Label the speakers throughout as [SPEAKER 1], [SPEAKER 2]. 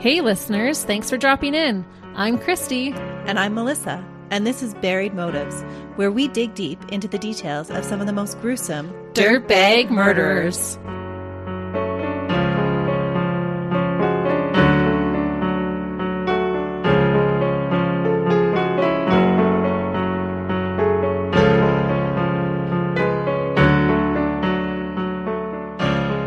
[SPEAKER 1] Hey listeners, thanks for dropping in. I'm Christy.
[SPEAKER 2] And I'm Melissa. And this is Buried Motives, where we dig deep into the details of some of the most gruesome
[SPEAKER 1] dirtbag murderers.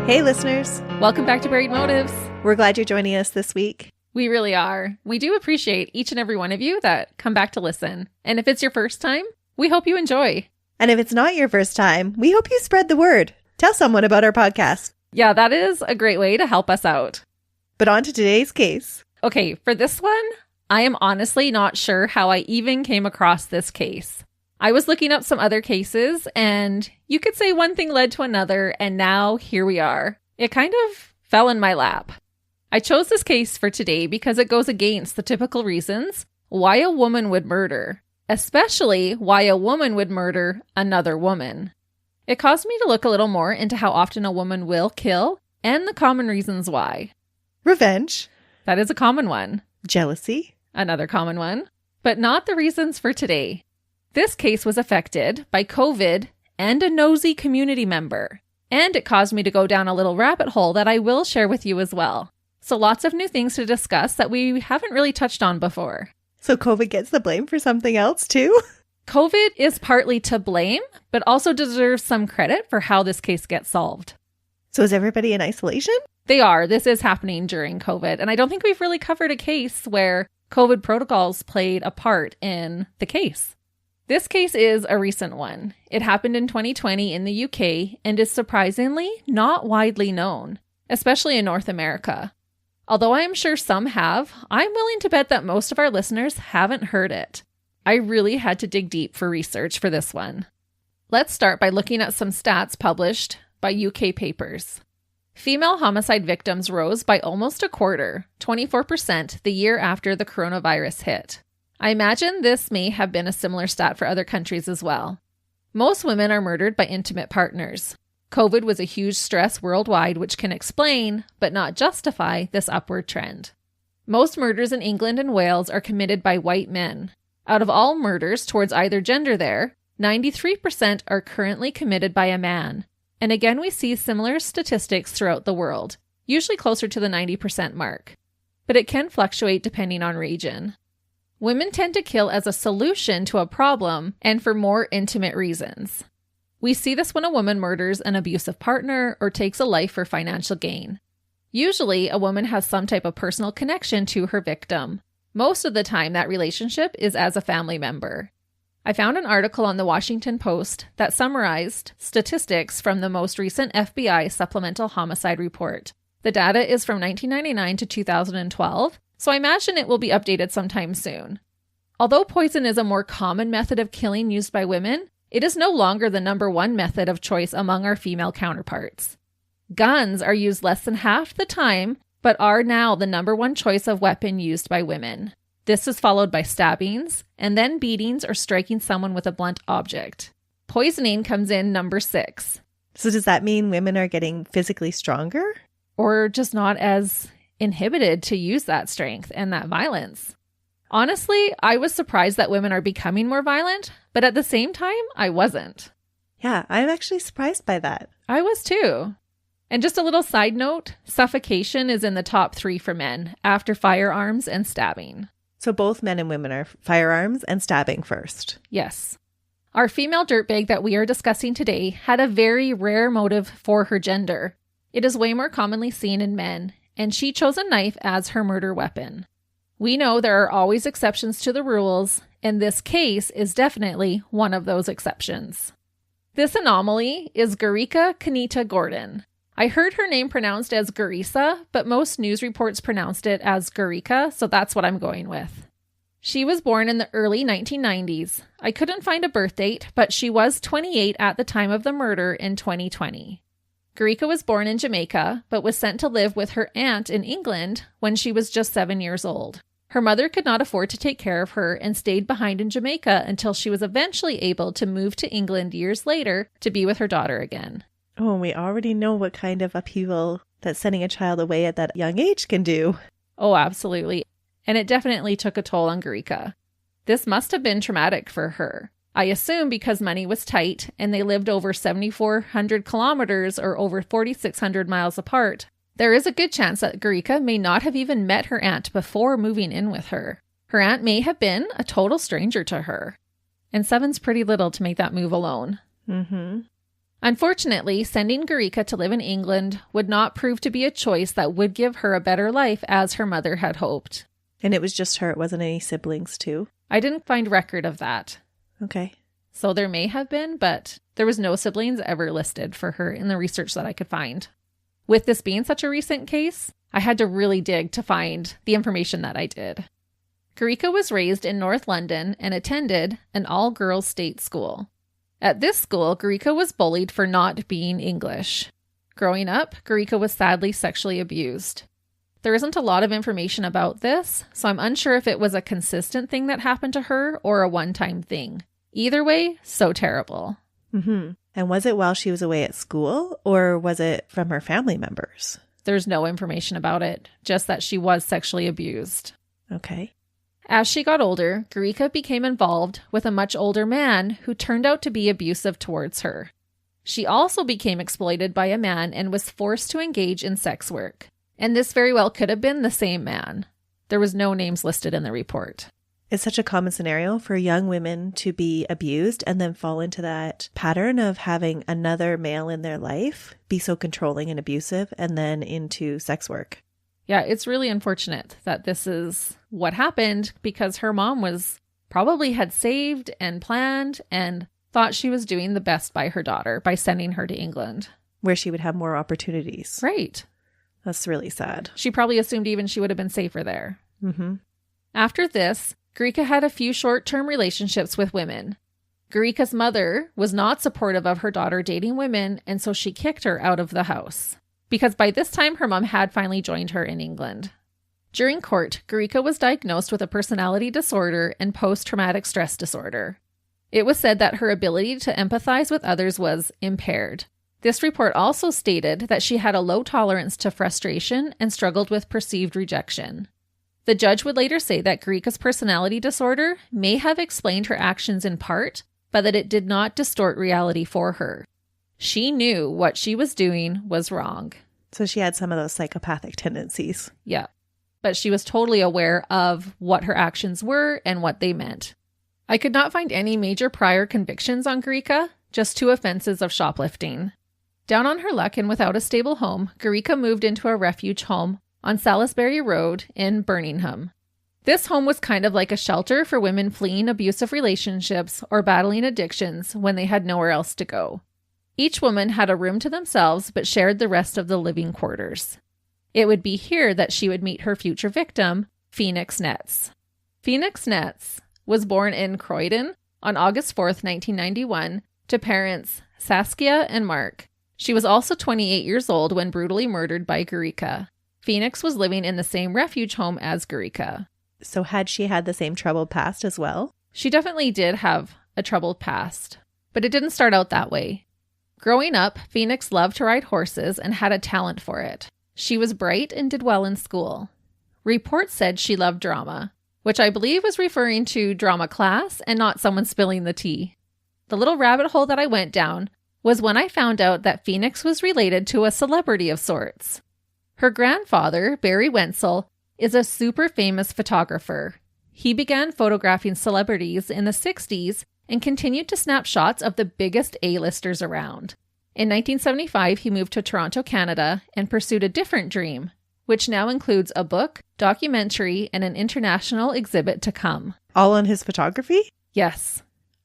[SPEAKER 2] Hey listeners.
[SPEAKER 1] Welcome back to Buried Motives.
[SPEAKER 2] We're glad you're joining us this week.
[SPEAKER 1] We really are. We do appreciate each and every one of you that come back to listen. And if it's your first time, we hope you enjoy.
[SPEAKER 2] And if it's not your first time, we hope you spread the word. Tell someone about our podcast.
[SPEAKER 1] Yeah, that is a great way to help us out.
[SPEAKER 2] But on to today's case.
[SPEAKER 1] Okay, for this one, I am honestly not sure how I even came across this case. I was looking up some other cases, and you could say one thing led to another, and now here we are. It kind of fell in my lap. I chose this case for today because it goes against the typical reasons why a woman would murder, especially why a woman would murder another woman. It caused me to look a little more into how often a woman will kill and the common reasons why.
[SPEAKER 2] Revenge.
[SPEAKER 1] That is a common one.
[SPEAKER 2] Jealousy.
[SPEAKER 1] Another common one. But not the reasons for today. This case was affected by COVID and a nosy community member. And it caused me to go down a little rabbit hole that I will share with you as well. So lots of new things to discuss that we haven't really touched on before.
[SPEAKER 2] So COVID gets the blame for something else too?
[SPEAKER 1] COVID is partly to blame, but also deserves some credit for how this case gets solved.
[SPEAKER 2] So is everybody in isolation?
[SPEAKER 1] They are. This is happening during COVID. And I don't think we've really covered a case where COVID protocols played a part in the case. This case is a recent one. It happened in 2020 in the UK and is surprisingly not widely known, especially in North America. Although I am sure some have, I'm willing to bet that most of our listeners haven't heard it. I really had to dig deep for research for this one. Let's start by looking at some stats published by UK papers. Female homicide victims rose by almost a quarter, 24%, the year after the coronavirus hit. I imagine this may have been a similar stat for other countries as well. Most women are murdered by intimate partners. COVID was a huge stress worldwide, which can explain, but not justify, this upward trend. Most murders in England and Wales are committed by white men. Out of all murders towards either gender there, 93% are currently committed by a man. And again, we see similar statistics throughout the world, usually closer to the 90% mark. But it can fluctuate depending on region. Women tend to kill as a solution to a problem and for more intimate reasons. We see this when a woman murders an abusive partner or takes a life for financial gain. Usually, a woman has some type of personal connection to her victim. Most of the time, that relationship is as a family member. I found an article on the Washington Post that summarized statistics from the most recent FBI supplemental homicide report. The data is from 1999 to 2012, so I imagine it will be updated sometime soon. Although poison is a more common method of killing used by women, it is no longer the number one method of choice among our female counterparts. Guns are used less than half the time, but are now the number one choice of weapon used by women. This is followed by stabbings, and then beatings or striking someone with a blunt object. Poisoning comes in number 6.
[SPEAKER 2] So does that mean women are getting physically stronger?
[SPEAKER 1] Or just not as inhibited to use that strength and that violence. Honestly, I was surprised that women are becoming more violent, but at the same time, I wasn't.
[SPEAKER 2] Yeah, I'm actually surprised by that.
[SPEAKER 1] I was too. And just a little side note, suffocation is in the top 3 for men, after firearms and stabbing.
[SPEAKER 2] So both men and women are firearms and stabbing first.
[SPEAKER 1] Yes. Our female dirtbag that we are discussing today had a very rare motive for her gender. It is way more commonly seen in men, and she chose a knife as her murder weapon. We know there are always exceptions to the rules, and this case is definitely one of those exceptions. This anomaly is Gareeca Gordon. I heard her name pronounced as Gareeca, but most news reports pronounced it as Gareeca, so that's what I'm going with. She was born in the early 1990s. I couldn't find a birth date, but she was 28 at the time of the murder in 2020. Gareeca was born in Jamaica, but was sent to live with her aunt in England when she was just 7 years old. Her mother could not afford to take care of her and stayed behind in Jamaica until she was eventually able to move to England years later to be with her daughter again.
[SPEAKER 2] Oh, and we already know what kind of upheaval that sending a child away at that young age can do.
[SPEAKER 1] Oh, absolutely. And it definitely took a toll on Gareeca. This must have been traumatic for her. I assume because money was tight and they lived over 7,400 kilometers or over 4,600 miles apart, there is a good chance that Gareeca may not have even met her aunt before moving in with her. Her aunt may have been a total stranger to her. And 7's pretty little to make that move alone.
[SPEAKER 2] Mm-hmm.
[SPEAKER 1] Unfortunately, sending Gareeca to live in England would not prove to be a choice that would give her a better life as her mother had hoped.
[SPEAKER 2] And it was just her, it wasn't any siblings too?
[SPEAKER 1] I didn't find record of that.
[SPEAKER 2] Okay.
[SPEAKER 1] So there may have been, but there was no siblings ever listed for her in the research that I could find. With this being such a recent case, I had to really dig to find the information that I did. Gareeca was raised in North London and attended an all-girls state school. At this school, Gareeca was bullied for not being English. Growing up, Gareeca was sadly sexually abused. There isn't a lot of information about this, so I'm unsure if it was a consistent thing that happened to her or a one-time thing. Either way, so terrible.
[SPEAKER 2] Mm-hmm. And was it while she was away at school, or was it from her family members?
[SPEAKER 1] There's no information about it, just that she was sexually abused.
[SPEAKER 2] Okay.
[SPEAKER 1] As she got older, Gareeca became involved with a much older man who turned out to be abusive towards her. She also became exploited by a man and was forced to engage in sex work. And this very well could have been the same man. There was no names listed in the report.
[SPEAKER 2] It's such a common scenario for young women to be abused and then fall into that pattern of having another male in their life be so controlling and abusive and then into sex work.
[SPEAKER 1] Yeah, it's really unfortunate that this is what happened because her mom probably had saved and planned and thought she was doing the best by her daughter by sending her to England.
[SPEAKER 2] Where she would have more opportunities.
[SPEAKER 1] Right.
[SPEAKER 2] That's really sad.
[SPEAKER 1] She probably assumed even she would have been safer there.
[SPEAKER 2] Mm-hmm.
[SPEAKER 1] After this, Gareeca had a few short-term relationships with women. Gareeca's mother was not supportive of her daughter dating women, and so she kicked her out of the house. Because by this time, her mom had finally joined her in England. During court, Gareeca was diagnosed with a personality disorder and post-traumatic stress disorder. It was said that her ability to empathize with others was impaired. This report also stated that she had a low tolerance to frustration and struggled with perceived rejection. The judge would later say that Gareeca's personality disorder may have explained her actions in part, but that it did not distort reality for her. She knew what she was doing was wrong.
[SPEAKER 2] So she had some of those psychopathic tendencies.
[SPEAKER 1] Yeah. But she was totally aware of what her actions were and what they meant. I could not find any major prior convictions on Gareeca, just 2 offenses of shoplifting. Down on her luck and without a stable home, Gareeca moved into a refuge home on Salisbury Road in Birmingham. This home was kind of like a shelter for women fleeing abusive relationships or battling addictions when they had nowhere else to go. Each woman had a room to themselves but shared the rest of the living quarters. It would be here that she would meet her future victim, Phoenix Netz. Phoenix Netz was born in Croydon on August 4th, 1991, to parents Saskia and Mark. She was also 28 years old when brutally murdered by Gareeca. Phoenix was living in the same refuge home as Gareeca.
[SPEAKER 2] So had she had the same troubled past as well?
[SPEAKER 1] She definitely did have a troubled past, but it didn't start out that way. Growing up, Phoenix loved to ride horses and had a talent for it. She was bright and did well in school. Reports said she loved drama, which I believe was referring to drama class and not someone spilling the tea. The little rabbit hole that I went down was when I found out that Phoenix was related to a celebrity of sorts. Her grandfather, Barry Wenzel, is a super famous photographer. He began photographing celebrities in the 60s and continued to snap shots of the biggest A-listers around. In 1975, he moved to Toronto, Canada, and pursued a different dream, which now includes a book, documentary, and an international exhibit to come.
[SPEAKER 2] All on his photography?
[SPEAKER 1] Yes.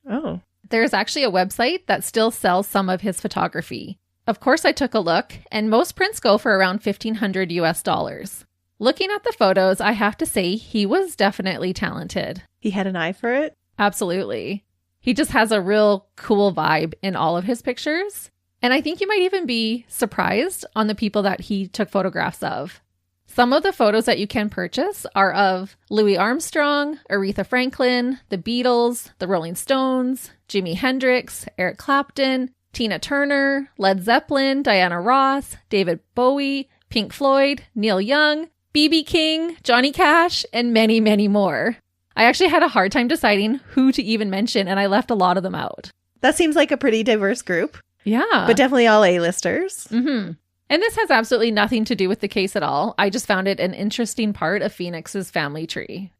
[SPEAKER 2] Oh.
[SPEAKER 1] There's actually a website that still sells some of his photography. Of course, I took a look, and most prints go for around $1,500 US. Looking at the photos, I have to say he was definitely talented.
[SPEAKER 2] He had an eye for it?
[SPEAKER 1] Absolutely. He just has a real cool vibe in all of his pictures. And I think you might even be surprised on the people that he took photographs of. Some of the photos that you can purchase are of Louis Armstrong, Aretha Franklin, the Beatles, the Rolling Stones, Jimi Hendrix, Eric Clapton, Tina Turner, Led Zeppelin, Diana Ross, David Bowie, Pink Floyd, Neil Young, BB King, Johnny Cash, and many, many more. I actually had a hard time deciding who to even mention, and I left a lot of them out.
[SPEAKER 2] That seems like a pretty diverse group.
[SPEAKER 1] Yeah.
[SPEAKER 2] But definitely all A-listers.
[SPEAKER 1] Mm-hmm. And this has absolutely nothing to do with the case at all. I just found it an interesting part of Phoenix's family tree.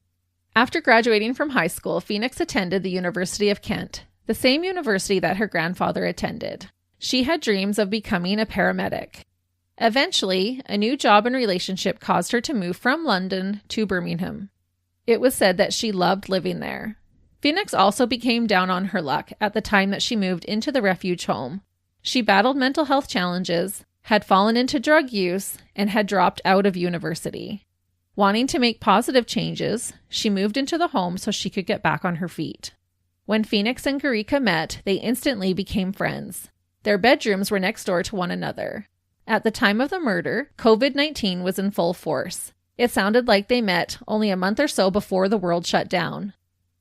[SPEAKER 1] After graduating from high school, Phoenix attended the University of Kent, the same university that her grandfather attended. She had dreams of becoming a paramedic. Eventually, a new job and relationship caused her to move from London to Birmingham. It was said that she loved living there. Phoenix also became down on her luck at the time that she moved into the refuge home. She battled mental health challenges, had fallen into drug use, and had dropped out of university. Wanting to make positive changes, she moved into the home so she could get back on her feet. When Phoenix and Gareeca met, they instantly became friends. Their bedrooms were next door to one another. At the time of the murder, COVID-19 was in full force. It sounded like they met only a month or so before the world shut down.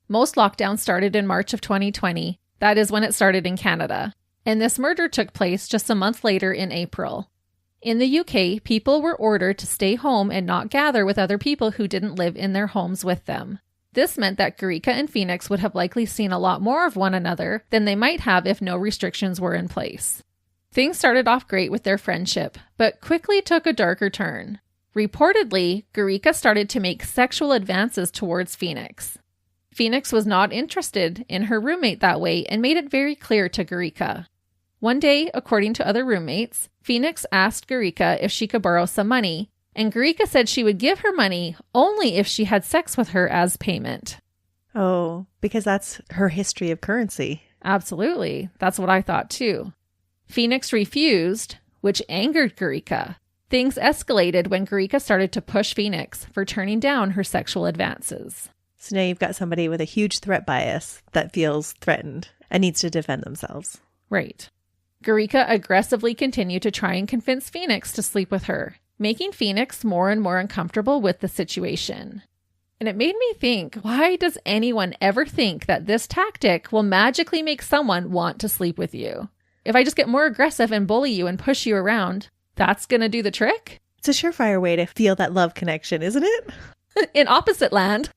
[SPEAKER 1] Most lockdowns started in March of 2020. That is when it started in Canada. And this murder took place just a month later in April. In the UK, people were ordered to stay home and not gather with other people who didn't live in their homes with them. This meant that Gareeca and Phoenix would have likely seen a lot more of one another than they might have if no restrictions were in place. Things started off great with their friendship, but quickly took a darker turn. Reportedly, Gareeca started to make sexual advances towards Phoenix. Phoenix was not interested in her roommate that way and made it very clear to Gareeca. One day, according to other roommates, Phoenix asked Gareeca if she could borrow some money, and Gareeca said she would give her money only if she had sex with her as payment.
[SPEAKER 2] Oh, because that's her history of currency.
[SPEAKER 1] Absolutely. That's what I thought too. Phoenix refused, which angered Gareeca. Things escalated when Gareeca started to push Phoenix for turning down her sexual advances.
[SPEAKER 2] So now you've got somebody with a huge threat bias that feels threatened and needs to defend themselves.
[SPEAKER 1] Right. Gareeca aggressively continued to try and convince Phoenix to sleep with her, making Phoenix more and more uncomfortable with the situation. And it made me think, why does anyone ever think that this tactic will magically make someone want to sleep with you? If I just get more aggressive and bully you and push you around, that's going to do the trick?
[SPEAKER 2] It's a surefire way to feel that love connection, isn't it?
[SPEAKER 1] In opposite land.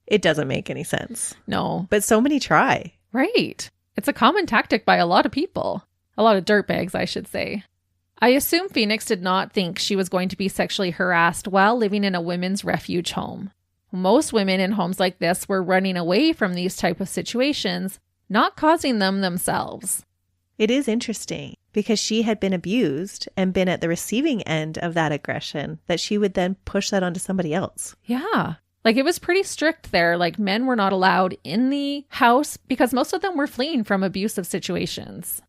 [SPEAKER 2] It doesn't make any sense.
[SPEAKER 1] No.
[SPEAKER 2] But so many try.
[SPEAKER 1] Right. It's a common tactic by a lot of people. A lot of dirtbags, I should say. I assume Phoenix did not think she was going to be sexually harassed while living in a women's refuge home. Most women in homes like this were running away from these type of situations, not causing them themselves.
[SPEAKER 2] It is interesting because she had been abused and been at the receiving end of that aggression, that she would then push that onto somebody else.
[SPEAKER 1] Yeah. Like, it was pretty strict there. Like, men were not allowed in the house because most of them were fleeing from abusive situations.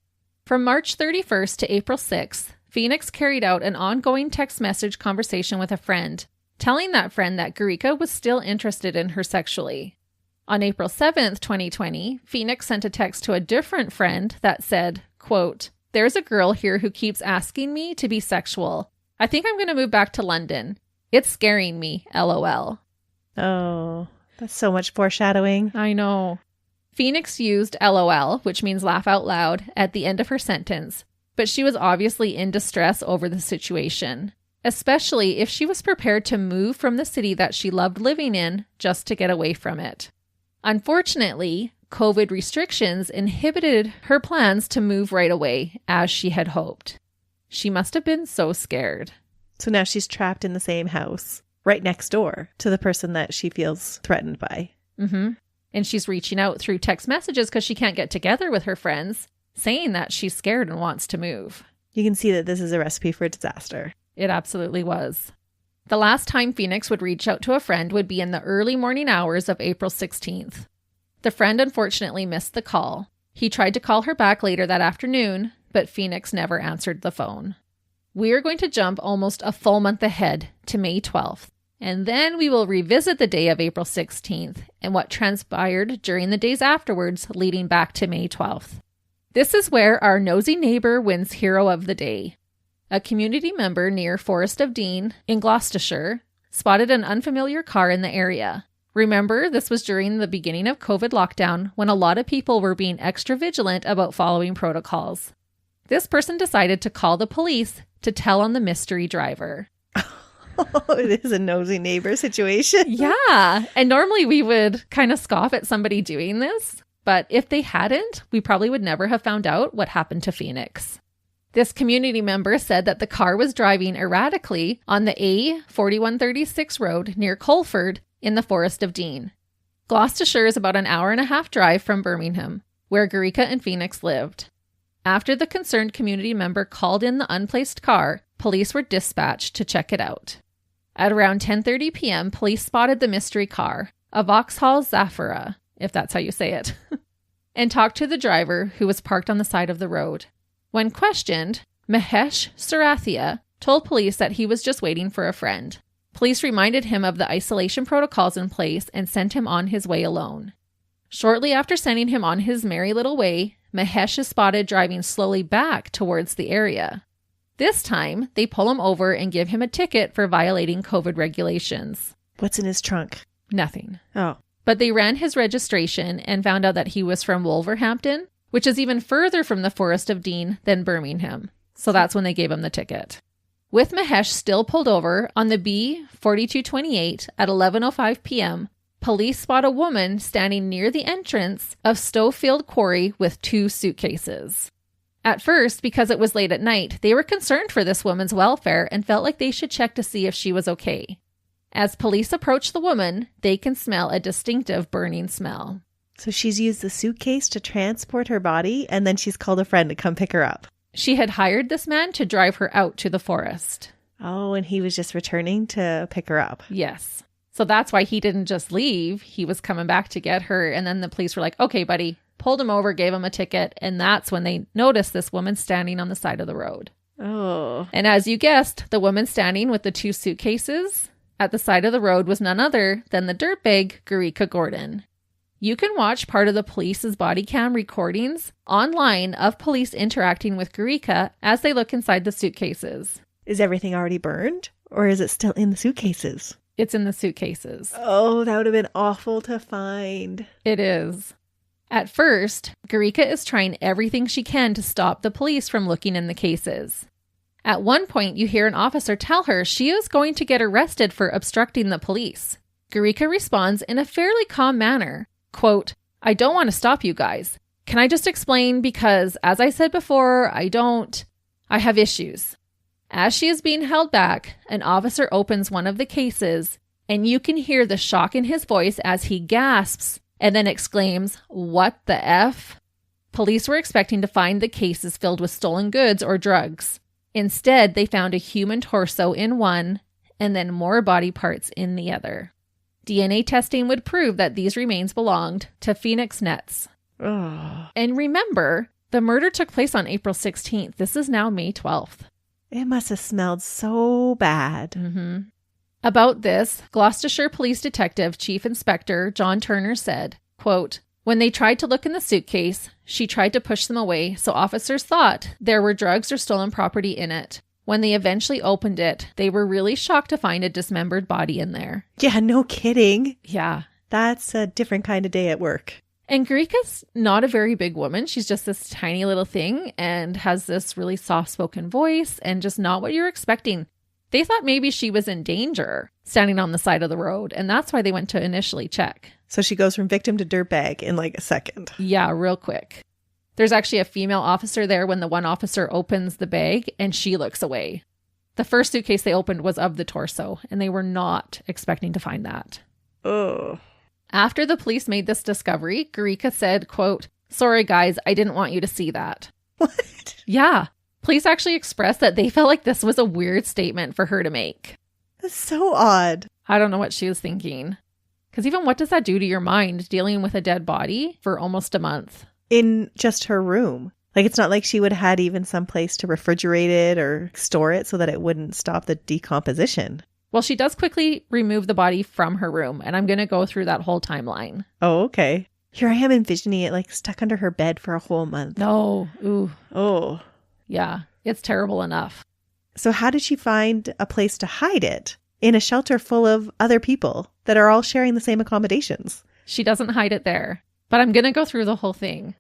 [SPEAKER 1] From March 31st to April 6th, Phoenix carried out an ongoing text message conversation with a friend, telling that friend that Gareeca was still interested in her sexually. On April 7th, 2020, Phoenix sent a text to a different friend that said, quote, "There's a girl here who keeps asking me to be sexual. I think I'm going to move back to London. It's scaring me, LOL."
[SPEAKER 2] Oh, that's so much foreshadowing.
[SPEAKER 1] I know. Phoenix used LOL, which means laugh out loud, at the end of her sentence, but she was obviously in distress over the situation, especially if she was prepared to move from the city that she loved living in just to get away from it. Unfortunately, COVID restrictions inhibited her plans to move right away, as she had hoped. She must have been so scared.
[SPEAKER 2] So now she's trapped in the same house, right next door to the person that she feels threatened by.
[SPEAKER 1] Mm-hmm. And she's reaching out through text messages because she can't get together with her friends, saying that she's scared and wants to move.
[SPEAKER 2] You can see that this is a recipe for disaster.
[SPEAKER 1] It absolutely was. The last time Phoenix would reach out to a friend would be in the early morning hours of April 16th. The friend unfortunately missed the call. He tried to call her back later that afternoon, but Phoenix never answered the phone. We are going to jump almost a full month ahead to May 12th. And then we will revisit the day of April 16th and what transpired during the days afterwards leading back to May 12th. This is where our nosy neighbor wins Hero of the Day. A community member near Forest of Dean in Gloucestershire spotted an unfamiliar car in the area. Remember, this was during the beginning of COVID lockdown when a lot of people were being extra vigilant about following protocols. This person decided to call the police to tell on the mystery driver.
[SPEAKER 2] Oh, it is a nosy neighbor situation.
[SPEAKER 1] Yeah. And normally we would kind of scoff at somebody doing this. But if they hadn't, we probably would never have found out what happened to Phoenix. This community member said that the car was driving erratically on the A4136 road near Colford in the Forest of Dean. Gloucestershire is about an hour-and-a-half drive from Birmingham, where Gareeca and Phoenix lived. After the concerned community member called in the unplaced car, police were dispatched to check it out. At around 10:30 p.m., police spotted the mystery car, a Vauxhall Zafira, if that's how you say it, and talked to the driver, who was parked on the side of the road. When questioned, Mahesh Sarathia told police that he was just waiting for a friend. Police reminded him of the isolation protocols in place and sent him on his way alone. Shortly after sending him on his merry little way, Mahesh is spotted driving slowly back towards the area. This time, they pull him over and give him a ticket for violating COVID regulations.
[SPEAKER 2] What's in his trunk?
[SPEAKER 1] Nothing.
[SPEAKER 2] Oh.
[SPEAKER 1] But they ran his registration and found out that he was from Wolverhampton, which is even further from the Forest of Dean than Birmingham. So that's when they gave him the ticket. With Mahesh still pulled over on the B4228 at 11:05 p.m., police spot a woman standing near the entrance of Stowfield Quarry with 2 suitcases. At first, because it was late at night, they were concerned for this woman's welfare and felt like they should check to see if she was okay. As police approach the woman, they can smell a distinctive burning smell.
[SPEAKER 2] So she's used the suitcase to transport her body, and then she's called a friend to come pick her up.
[SPEAKER 1] She had hired this man to drive her out to the forest.
[SPEAKER 2] Oh, and he was just returning to pick her up.
[SPEAKER 1] Yes. So that's why he didn't just leave. He was coming back to get her. And then the police were like, okay, buddy, pulled him over, gave him a ticket. And that's when they noticed this woman standing on the side of the road.
[SPEAKER 2] Oh.
[SPEAKER 1] And as you guessed, the woman standing with the 2 suitcases at the side of the road was none other than the dirtbag Gareeca Gordon. You can watch part of the police's body cam recordings online of police interacting with Gareeca as they look inside the suitcases.
[SPEAKER 2] Is everything already burned, or is it still in the suitcases?
[SPEAKER 1] It's in the suitcases.
[SPEAKER 2] Oh, that would have been awful to find.
[SPEAKER 1] It is. At first, Gareeca is trying everything she can to stop the police from looking in the cases. At one point, you hear an officer tell her she is going to get arrested for obstructing the police. Gareeca responds in a fairly calm manner. Quote, I don't want to stop you guys. Can I just explain? Because as I said before, I have issues. As she is being held back, an officer opens one of the cases, and you can hear the shock in his voice as he gasps and then exclaims, "What the F?" Police were expecting to find the cases filled with stolen goods or drugs. Instead, they found a human torso in one and then more body parts in the other. DNA testing would prove that these remains belonged to Phoenix Nets.
[SPEAKER 2] Oh.
[SPEAKER 1] And remember, the murder took place on April 16th. This is now May 12th.
[SPEAKER 2] It must have smelled so bad.
[SPEAKER 1] Mm-hmm. About this, Gloucestershire Police Detective Chief Inspector John Turner said, quote, when they tried to look in the suitcase, she tried to push them away, so officers thought there were drugs or stolen property in it. When they eventually opened it, they were really shocked to find a dismembered body in there.
[SPEAKER 2] Yeah, no kidding.
[SPEAKER 1] Yeah.
[SPEAKER 2] That's a different kind of day at work.
[SPEAKER 1] And Gareeca's not a very big woman. She's just this tiny little thing and has this really soft-spoken voice and just not what you're expecting. They thought maybe she was in danger standing on the side of the road, and that's why they went to initially check.
[SPEAKER 2] So she goes from victim to dirtbag in like a second.
[SPEAKER 1] Yeah, real quick. There's actually a female officer there when the one officer opens the bag and she looks away. The first suitcase they opened was of the torso, and they were not expecting to find that.
[SPEAKER 2] Oh.
[SPEAKER 1] After the police made this discovery, Gareeca said, quote, sorry guys, I didn't want you to see that.
[SPEAKER 2] What?
[SPEAKER 1] Yeah. Police actually expressed that they felt like this was a weird statement for her to make.
[SPEAKER 2] That's so odd.
[SPEAKER 1] I don't know what she was thinking. Because even what does that do to your mind, dealing with a dead body for almost a month?
[SPEAKER 2] In just her room. Like, it's not like she would have had even some place to refrigerate it or store it so that it wouldn't stop the decomposition.
[SPEAKER 1] Well, she does quickly remove the body from her room, and I'm going to go through that whole timeline.
[SPEAKER 2] Oh, okay. Here I am envisioning it like stuck under her bed for a whole month.
[SPEAKER 1] No. Ooh.
[SPEAKER 2] Oh.
[SPEAKER 1] Yeah, it's terrible enough.
[SPEAKER 2] So how did she find a place to hide it in a shelter full of other people that are all sharing the same accommodations?
[SPEAKER 1] She doesn't hide it there, but I'm going to go through the whole thing.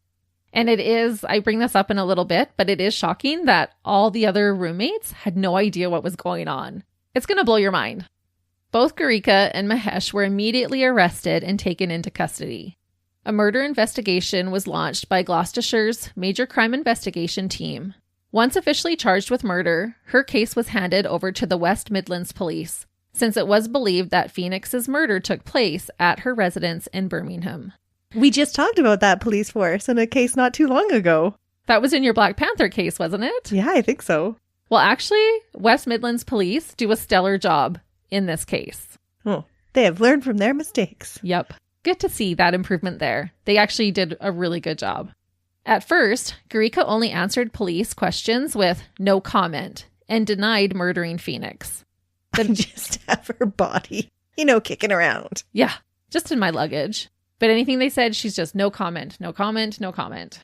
[SPEAKER 1] And it is, I bring this up in a little bit, but it is shocking that all the other roommates had no idea what was going on. It's going to blow your mind. Both Gareeca and Mahesh were immediately arrested and taken into custody. A murder investigation was launched by Gloucestershire's Major Crime Investigation Team. Once officially charged with murder, her case was handed over to the West Midlands Police, since it was believed that Phoenix's murder took place at her residence in Birmingham.
[SPEAKER 2] We just talked about that police force in a case not too long ago.
[SPEAKER 1] That was in your Black Panther case, wasn't it?
[SPEAKER 2] Yeah, I think so.
[SPEAKER 1] Well, actually, West Midlands Police do a stellar job in this case.
[SPEAKER 2] Oh, they have learned from their mistakes.
[SPEAKER 1] Yep. Good to see that improvement there. They actually did a really good job. At first, Gareeca only answered police questions with no comment and denied murdering Phoenix.
[SPEAKER 2] I just have her body, kicking around.
[SPEAKER 1] Yeah, just in my luggage. But anything they said, she's just no comment, no comment, no comment.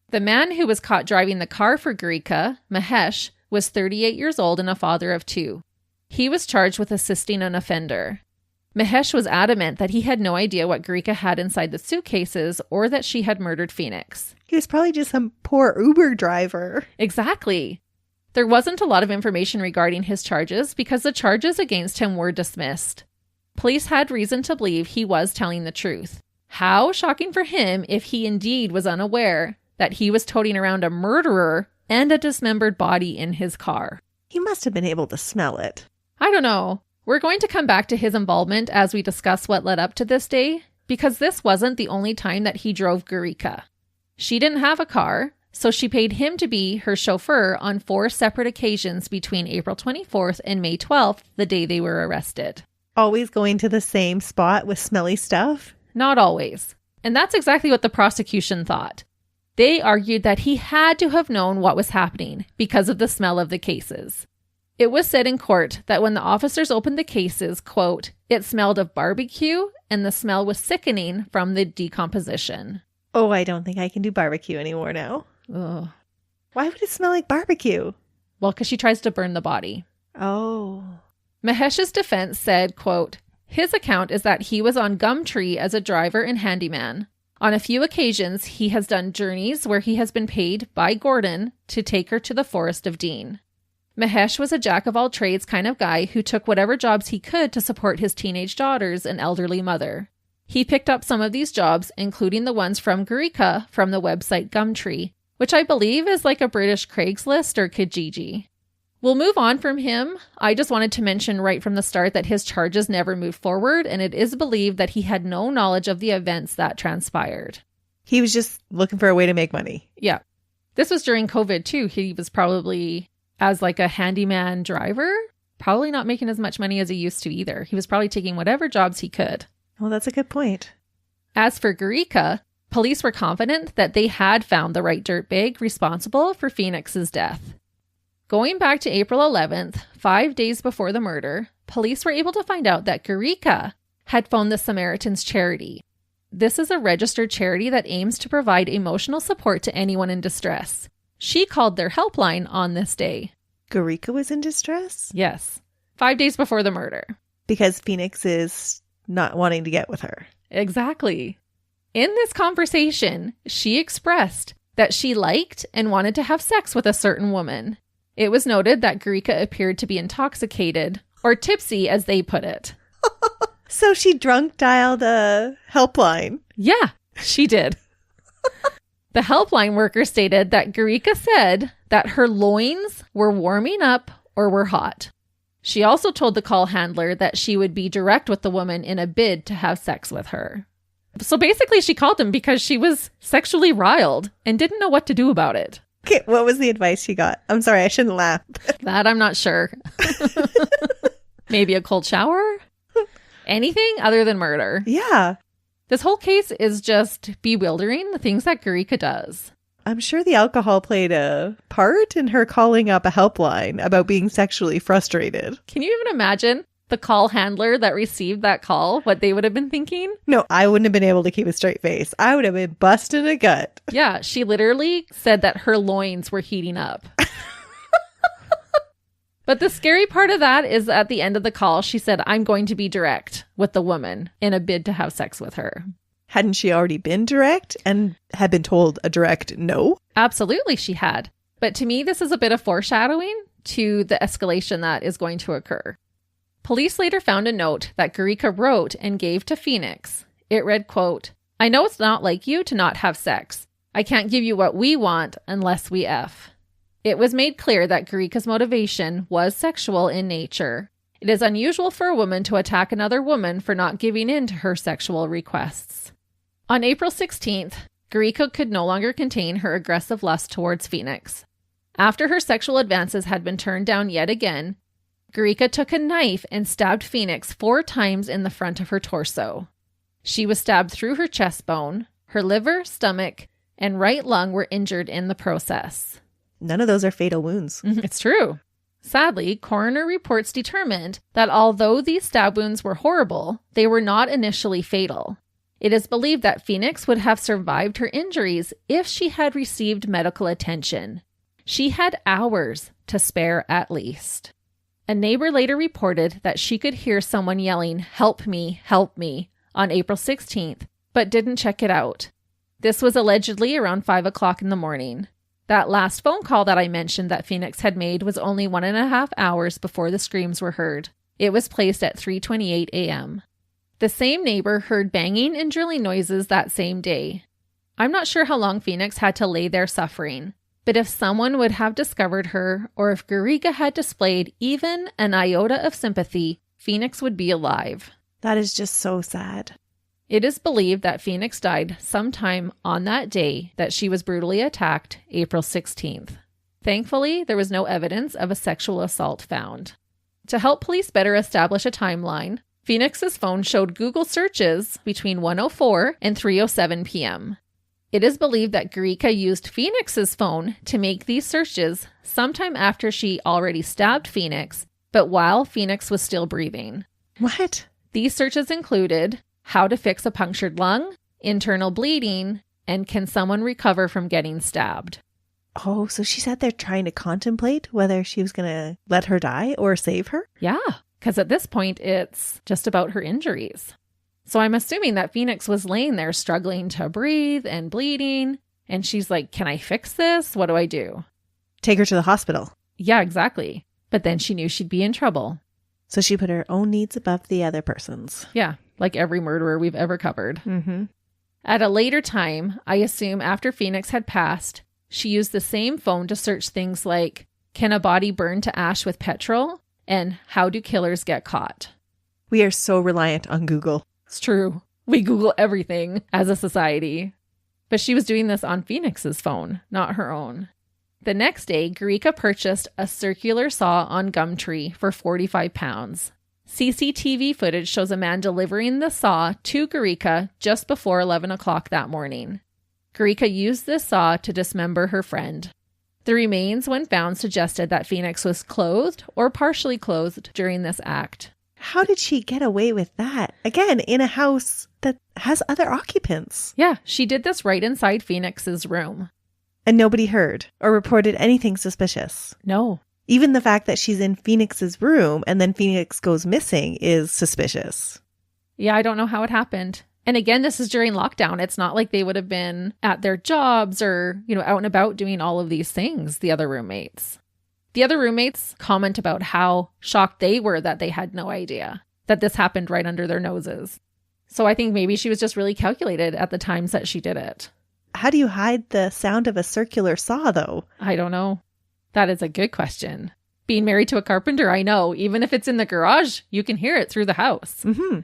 [SPEAKER 1] The man who was caught driving the car for Gareeca, Mahesh, was 38 years old and a father of 2. He was charged with assisting an offender. Mahesh was adamant that he had no idea what Gareeca had inside the suitcases or that she had murdered Phoenix.
[SPEAKER 2] He was probably just some poor Uber driver.
[SPEAKER 1] Exactly. There wasn't a lot of information regarding his charges because the charges against him were dismissed. Police had reason to believe he was telling the truth. How shocking for him if he indeed was unaware that he was toting around a murderer and a dismembered body in his car.
[SPEAKER 2] He must have been able to smell it.
[SPEAKER 1] I don't know. We're going to come back to his involvement as we discuss what led up to this day, because this wasn't the only time that he drove Gareeca. She didn't have a car, so she paid him to be her chauffeur on 4 separate occasions between April 24th and May 12th, the day they were arrested.
[SPEAKER 2] Always going to the same spot with smelly stuff?
[SPEAKER 1] Not always. And that's exactly what the prosecution thought. They argued that he had to have known what was happening because of the smell of the cases. It was said in court that when the officers opened the cases, quote, it smelled of barbecue and the smell was sickening from the decomposition.
[SPEAKER 2] Oh, I don't think I can do barbecue anymore now.
[SPEAKER 1] Ugh.
[SPEAKER 2] Why would it smell like barbecue?
[SPEAKER 1] Well, because she tries to burn the body.
[SPEAKER 2] Oh.
[SPEAKER 1] Mahesh's defense said, quote, his account is that he was on Gumtree as a driver and handyman. On a few occasions, he has done journeys where he has been paid by Gordon to take her to the Forest of Dean. Mahesh was a jack-of-all-trades kind of guy who took whatever jobs he could to support his teenage daughters and elderly mother. He picked up some of these jobs, including the ones from Gareeca from the website Gumtree, which I believe is like a British Craigslist or Kijiji. We'll move on from him. I just wanted to mention right from the start that his charges never moved forward, and it is believed that he had no knowledge of the events that transpired.
[SPEAKER 2] He was just looking for a way to make money.
[SPEAKER 1] Yeah. This was during COVID too. He was probably, as like a handyman driver, probably not making as much money as he used to either. He was probably taking whatever jobs he could.
[SPEAKER 2] Well, that's a good point.
[SPEAKER 1] As for Gareeca, police were confident that they had found the right dirtbag responsible for Phoenix's death. Going back to April 11th, 5 days before the murder, police were able to find out that Gareeca had phoned the Samaritan's Charity. This is a registered charity that aims to provide emotional support to anyone in distress. She called their helpline on this day.
[SPEAKER 2] Gareeca was in distress?
[SPEAKER 1] Yes. 5 days before the murder.
[SPEAKER 2] Because Phoenix is not wanting to get with her.
[SPEAKER 1] Exactly. In this conversation, she expressed that she liked and wanted to have sex with a certain woman. It was noted that Gareeca appeared to be intoxicated, or tipsy as they put it.
[SPEAKER 2] So she drunk dialed a helpline.
[SPEAKER 1] Yeah, she did. The helpline worker stated that Gareeca said that her loins were warming up or were hot. She also told the call handler that she would be direct with the woman in a bid to have sex with her. So basically she called him because she was sexually riled and didn't know what to do about it.
[SPEAKER 2] Okay, what was the advice she got? I'm sorry, I shouldn't laugh.
[SPEAKER 1] That I'm not sure. Maybe a cold shower? Anything other than murder.
[SPEAKER 2] Yeah.
[SPEAKER 1] This whole case is just bewildering, the things that Gareeca does.
[SPEAKER 2] I'm sure the alcohol played a part in her calling up a helpline about being sexually frustrated.
[SPEAKER 1] Can you even imagine the call handler that received that call, what they would have been thinking?
[SPEAKER 2] No, I wouldn't have been able to keep a straight face. I would have been busting a gut.
[SPEAKER 1] Yeah, she literally said that her loins were heating up. But the scary part of that is at the end of the call, she said, I'm going to be direct with the woman in a bid to have sex with her.
[SPEAKER 2] Hadn't she already been direct and had been told a direct no?
[SPEAKER 1] Absolutely, she had. But to me, this is a bit of foreshadowing to the escalation that is going to occur. Police later found a note that Gareeca wrote and gave to Phoenix. It read, quote, "I know it's not like you to not have sex. I can't give you what we want unless we F." It was made clear that Gareeca's motivation was sexual in nature. It is unusual for a woman to attack another woman for not giving in to her sexual requests. On April 16th, Gareeca could no longer contain her aggressive lust towards Phoenix. After her sexual advances had been turned down yet again, Gareeca took a knife and stabbed Phoenix 4 times in the front of her torso. She was stabbed through her chest bone, her liver, stomach, and right lung were injured in the process.
[SPEAKER 2] None of those are fatal wounds.
[SPEAKER 1] It's true. Sadly, coroner reports determined that although these stab wounds were horrible, they were not initially fatal. It is believed that Phoenix would have survived her injuries if she had received medical attention. She had hours to spare at least. A neighbor later reported that she could hear someone yelling, help me," on April 16th, but didn't check it out. This was allegedly around 5 o'clock in the morning. That last phone call that I mentioned that Phoenix had made was only 1.5 hours before the screams were heard. It was placed at 3:28 a.m. The same neighbor heard banging and drilling noises that same day. I'm not sure how long Phoenix had to lay there suffering, but if someone would have discovered her, or if Gareeca had displayed even an iota of sympathy, Phoenix would be alive.
[SPEAKER 2] That is just so sad.
[SPEAKER 1] It is believed that Phoenix died sometime on that day that she was brutally attacked, April 16th. Thankfully, there was no evidence of a sexual assault found. To help police better establish a timeline, Phoenix's phone showed Google searches between 1:04 and 3:07 p.m. It is believed that Gareeca used Phoenix's phone to make these searches sometime after she already stabbed Phoenix, but while Phoenix was still breathing.
[SPEAKER 2] What?
[SPEAKER 1] These searches included how to fix a punctured lung, internal bleeding, and can someone recover from getting stabbed.
[SPEAKER 2] Oh, so she sat there trying to contemplate whether she was going to let her die or save her?
[SPEAKER 1] Yeah, because at this point, it's just about her injuries. So I'm assuming that Phoenix was laying there struggling to breathe and bleeding, and she's like, can I fix this? What do I do?
[SPEAKER 2] Take her to the hospital.
[SPEAKER 1] Yeah, exactly. But then she knew she'd be in trouble.
[SPEAKER 2] So she put her own needs above the other person's.
[SPEAKER 1] Yeah, like every murderer we've ever covered.
[SPEAKER 2] Mm-hmm.
[SPEAKER 1] At a later time, I assume after Phoenix had passed, she used the same phone to search things like, can a body burn to ash with petrol? And how do killers get caught?
[SPEAKER 2] We are so reliant on Google.
[SPEAKER 1] It's true. We Google everything as a society. But she was doing this on Phoenix's phone, not her own. The next day, Gareeca purchased a circular saw on Gumtree for 45 pounds. CCTV footage shows a man delivering the saw to Gareeca just before 11 o'clock that morning. Gareeca used this saw to dismember her friend. The remains, when found, suggested that Phoenix was clothed or partially clothed during this act.
[SPEAKER 2] How did she get away with that? Again, in a house that has other occupants.
[SPEAKER 1] Yeah, she did this right inside Phoenix's room.
[SPEAKER 2] And nobody heard or reported anything suspicious.
[SPEAKER 1] No.
[SPEAKER 2] Even the fact that she's in Phoenix's room and then Phoenix goes missing is suspicious.
[SPEAKER 1] Yeah, I don't know how it happened. And again, this is during lockdown. It's not like they would have been at their jobs or, out and about doing all of these things, the other roommates. The other roommates comment about how shocked they were that they had no idea that this happened right under their noses. So I think maybe she was just really calculated at the times that she did it.
[SPEAKER 2] How do you hide the sound of a circular saw, though?
[SPEAKER 1] I don't know. That is a good question. Being married to a carpenter, I know. Even if it's in the garage, you can hear it through the house.
[SPEAKER 2] Mm-hmm.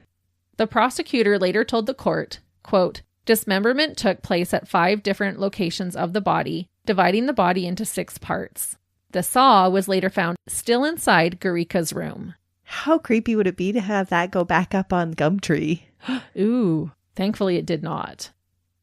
[SPEAKER 1] The prosecutor later told the court, quote, dismemberment took place at 5 different locations of the body, dividing the body into 6 parts. The saw was later found still inside Gareeca's room.
[SPEAKER 2] How creepy would it be to have that go back up on Gumtree?
[SPEAKER 1] Ooh, thankfully it did not.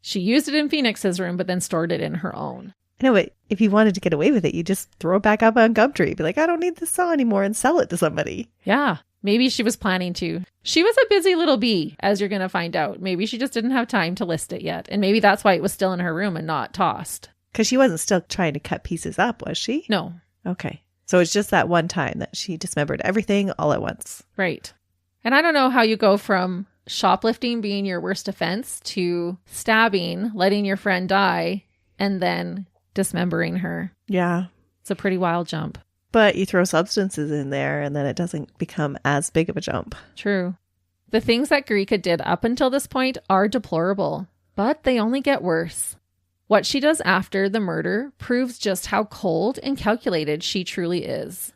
[SPEAKER 1] She used it in Phoenix's room, but then stored it in her own.
[SPEAKER 2] I know, but if you wanted to get away with it, you just throw it back up on Gumtree. Be like, I don't need this saw anymore, and sell it to somebody.
[SPEAKER 1] Yeah, maybe she was planning to. She was a busy little bee, as you're going to find out. Maybe she just didn't have time to list it yet. And maybe that's why it was still in her room and not tossed.
[SPEAKER 2] Because she wasn't still trying to cut pieces up, was she?
[SPEAKER 1] No.
[SPEAKER 2] Okay. So it's just that one time that she dismembered everything all at once.
[SPEAKER 1] Right. And I don't know how you go from shoplifting being your worst offense to stabbing, letting your friend die, and then dismembering her.
[SPEAKER 2] Yeah.
[SPEAKER 1] It's a pretty wild jump.
[SPEAKER 2] But you throw substances in there and then it doesn't become as big of a jump.
[SPEAKER 1] True. The things that Gareeca did up until this point are deplorable, but they only get worse. What she does after the murder proves just how cold and calculated she truly is.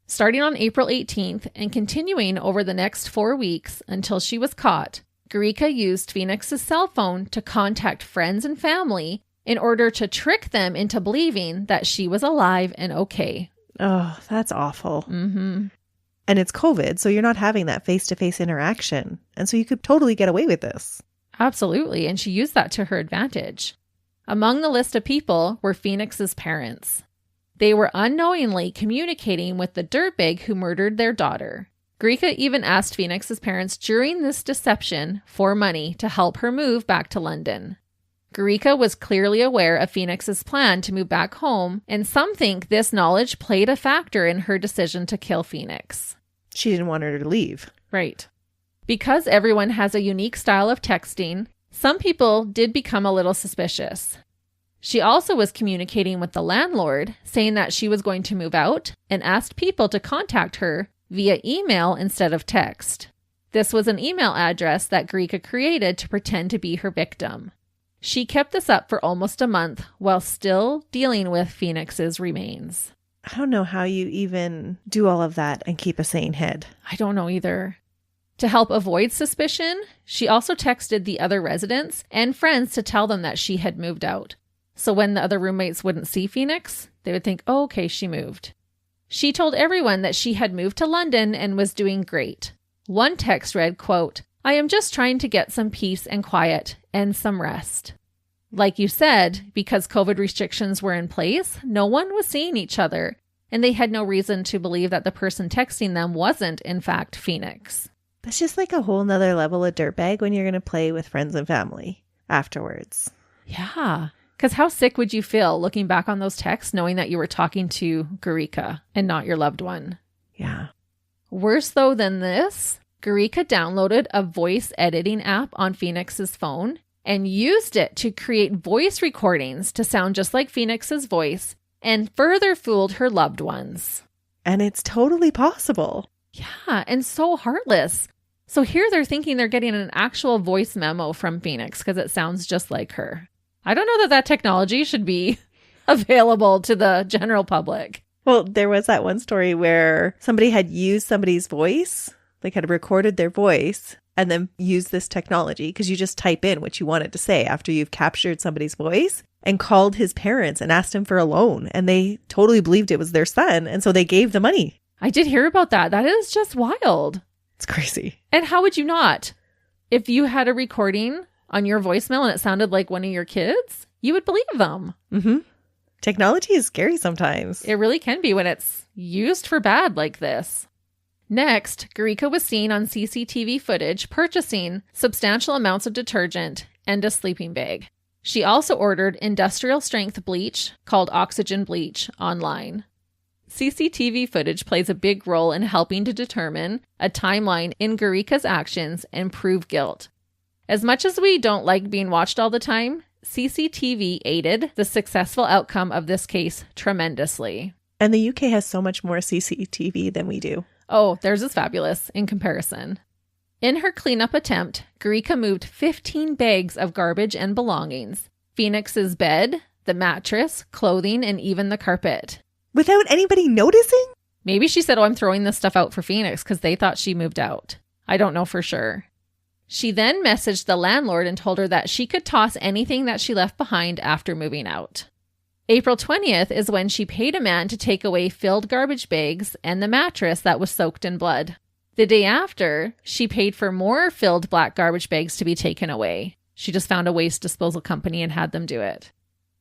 [SPEAKER 1] Starting on April 18th and continuing over the next 4 weeks until she was caught, Gareeca used Phoenix's cell phone to contact friends and family in order to trick them into believing that she was alive and okay.
[SPEAKER 2] Oh, that's awful.
[SPEAKER 1] Mm-hmm.
[SPEAKER 2] And it's COVID, so you're not having that face-to-face interaction. And so you could totally get away with this.
[SPEAKER 1] Absolutely, and she used that to her advantage. Among the list of people were Phoenix's parents. They were unknowingly communicating with the dirtbag who murdered their daughter. Gareeca even asked Phoenix's parents during this deception for money to help her move back to London. Gareeca was clearly aware of Phoenix's plan to move back home, and some think this knowledge played a factor in her decision to kill Phoenix.
[SPEAKER 2] She didn't want her to leave.
[SPEAKER 1] Right. Because everyone has a unique style of texting, some people did become a little suspicious. She also was communicating with the landlord, saying that she was going to move out, and asked people to contact her via email instead of text. This was an email address that Gareeca created to pretend to be her victim. She kept this up for almost a month while still dealing with Phoenix's remains.
[SPEAKER 2] I don't know how you even do all of that and keep a sane head.
[SPEAKER 1] I don't know either. To help avoid suspicion, she also texted the other residents and friends to tell them that she had moved out. So when the other roommates wouldn't see Phoenix, they would think, oh, okay, she moved. She told everyone that she had moved to London and was doing great. One text read, quote, "I am just trying to get some peace and quiet and some rest." Like you said, because COVID restrictions were in place, no one was seeing each other, and they had no reason to believe that the person texting them wasn't, in fact, Phoenix.
[SPEAKER 2] That's just like a whole nother level of dirtbag when you're going to play with friends and family afterwards.
[SPEAKER 1] Yeah. Because how sick would you feel looking back on those texts knowing that you were talking to Gareeca and not your loved one?
[SPEAKER 2] Yeah.
[SPEAKER 1] Worse, though, than this, Gareeca downloaded a voice editing app on Phoenix's phone and used it to create voice recordings to sound just like Phoenix's voice and further fooled her loved ones.
[SPEAKER 2] And it's totally possible.
[SPEAKER 1] Yeah, and so heartless. So here they're thinking they're getting an actual voice memo from Phoenix because it sounds just like her. I don't know that technology should be available to the general public.
[SPEAKER 2] Well, there was that one story where somebody had used somebody's voice, like had recorded their voice, and then used this technology because you just type in what you wanted to say after you've captured somebody's voice, and called his parents and asked him for a loan. And they totally believed it was their son. And so they gave the money.
[SPEAKER 1] I did hear about that. That is just wild.
[SPEAKER 2] It's crazy.
[SPEAKER 1] And how would you not? If you had a recording on your voicemail and it sounded like one of your kids, you would believe them.
[SPEAKER 2] Mm-hmm. Technology is scary sometimes.
[SPEAKER 1] It really can be when it's used for bad like this. Next, Gareeca was seen on CCTV footage purchasing substantial amounts of detergent and a sleeping bag. She also ordered industrial strength bleach called oxygen bleach online. CCTV footage plays a big role in helping to determine a timeline in Gareeca's actions and prove guilt. As much as we don't like being watched all the time, CCTV aided the successful outcome of this case tremendously.
[SPEAKER 2] And the UK has so much more CCTV than we do.
[SPEAKER 1] Oh, theirs is fabulous in comparison. In her cleanup attempt, Gareeca moved 15 bags of garbage and belongings. Phoenix's bed, the mattress, clothing, and even the carpet.
[SPEAKER 2] Without anybody noticing?
[SPEAKER 1] Maybe she said, I'm throwing this stuff out for Phoenix because they thought she moved out. I don't know for sure. She then messaged the landlord and told her that she could toss anything that she left behind after moving out. April 20th is when she paid a man to take away filled garbage bags and the mattress that was soaked in blood. The day after, she paid for more filled black garbage bags to be taken away. She just found a waste disposal company and had them do it.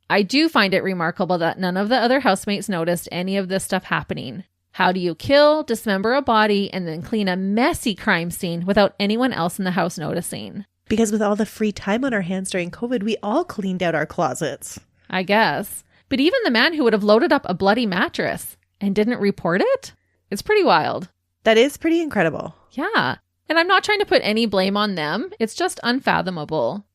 [SPEAKER 1] I do find it remarkable that none of the other housemates noticed any of this stuff happening. How do you kill, dismember a body, and then clean a messy crime scene without anyone else in the house noticing?
[SPEAKER 2] Because with all the free time on our hands during COVID, we all cleaned out our closets.
[SPEAKER 1] I guess. But even the man who would have loaded up a bloody mattress and didn't report it? It's pretty wild.
[SPEAKER 2] That is pretty incredible.
[SPEAKER 1] Yeah. And I'm not trying to put any blame on them. It's just unfathomable.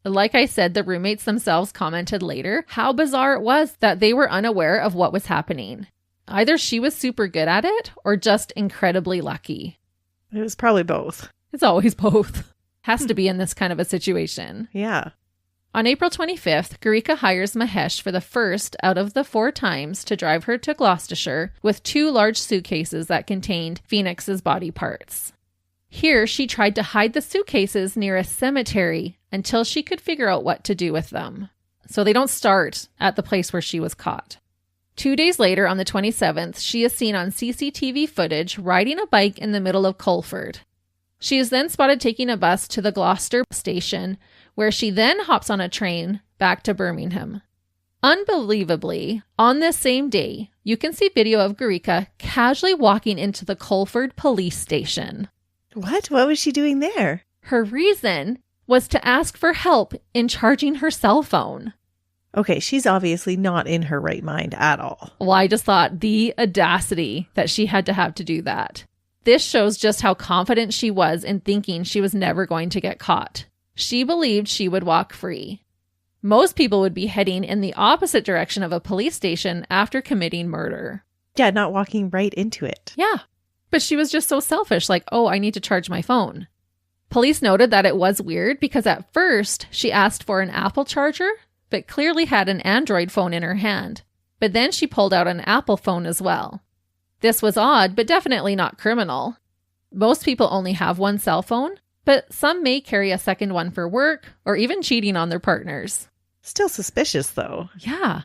[SPEAKER 1] Like I said, the roommates themselves commented later how bizarre it was that they were unaware of what was happening. Either she was super good at it or just incredibly lucky.
[SPEAKER 2] It was probably both.
[SPEAKER 1] It's always both. Has to be in this kind of a situation.
[SPEAKER 2] Yeah.
[SPEAKER 1] On April 25th, Gareeca hires Mahesh for the first out of the 4 times to drive her to Gloucestershire with 2 large suitcases that contained Phoenix's body parts. Here, she tried to hide the suitcases near a cemetery until she could figure out what to do with them. So they don't start at the place where she was caught. 2 days later, on the 27th, she is seen on CCTV footage riding a bike in the middle of Colford. She is then spotted taking a bus to the Gloucester station, where she then hops on a train back to Birmingham. Unbelievably, on this same day, you can see video of Gareeca casually walking into the Colford police station.
[SPEAKER 2] What? What was she doing there?
[SPEAKER 1] Her reason was to ask for help in charging her cell phone.
[SPEAKER 2] Okay, she's obviously not in her right mind at all.
[SPEAKER 1] Well, I just thought the audacity that she had to have to do that. This shows just how confident she was in thinking she was never going to get caught. She believed she would walk free. Most people would be heading in the opposite direction of a police station after committing murder.
[SPEAKER 2] Yeah, not walking right into it.
[SPEAKER 1] Yeah. But she was just so selfish, like, oh, I need to charge my phone. Police noted that it was weird because at first she asked for an Apple charger, but clearly had an Android phone in her hand. But then she pulled out an Apple phone as well. This was odd, but definitely not criminal. Most people only have one cell phone, but some may carry a second one for work or even cheating on their partners.
[SPEAKER 2] Still suspicious, though.
[SPEAKER 1] Yeah.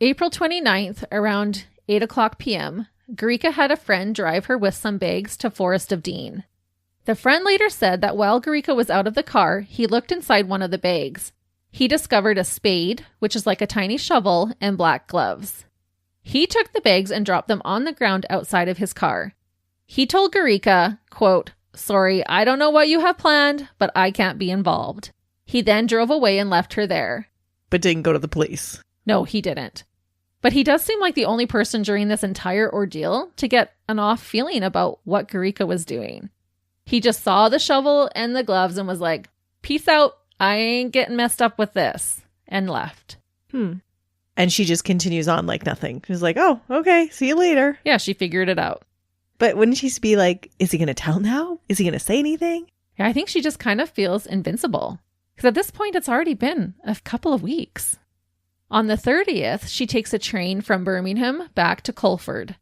[SPEAKER 1] April 29th, around 8:00 p.m., Gareeca had a friend drive her with some bags to Forest of Dean. The friend later said that while Gareeca was out of the car, he looked inside one of the bags. He discovered a spade, which is like a tiny shovel, and black gloves. He took the bags and dropped them on the ground outside of his car. He told Gareeca, quote, "Sorry, I don't know what you have planned, but I can't be involved." He then drove away and left her there.
[SPEAKER 2] But didn't go to the police.
[SPEAKER 1] No, he didn't. But he does seem like the only person during this entire ordeal to get an off feeling about what Gareeca was doing. He just saw the shovel and the gloves and was like, peace out, I ain't getting messed up with this, and left.
[SPEAKER 2] And she just continues on like nothing. She's like, oh, okay, see you later.
[SPEAKER 1] Yeah, she figured it out.
[SPEAKER 2] But wouldn't she be like, is he going to tell now? Is he going to say anything?
[SPEAKER 1] Yeah, I think she just kind of feels invincible. Because at this point, it's already been a couple of weeks. On the 30th, she takes a train from Birmingham back to Colford.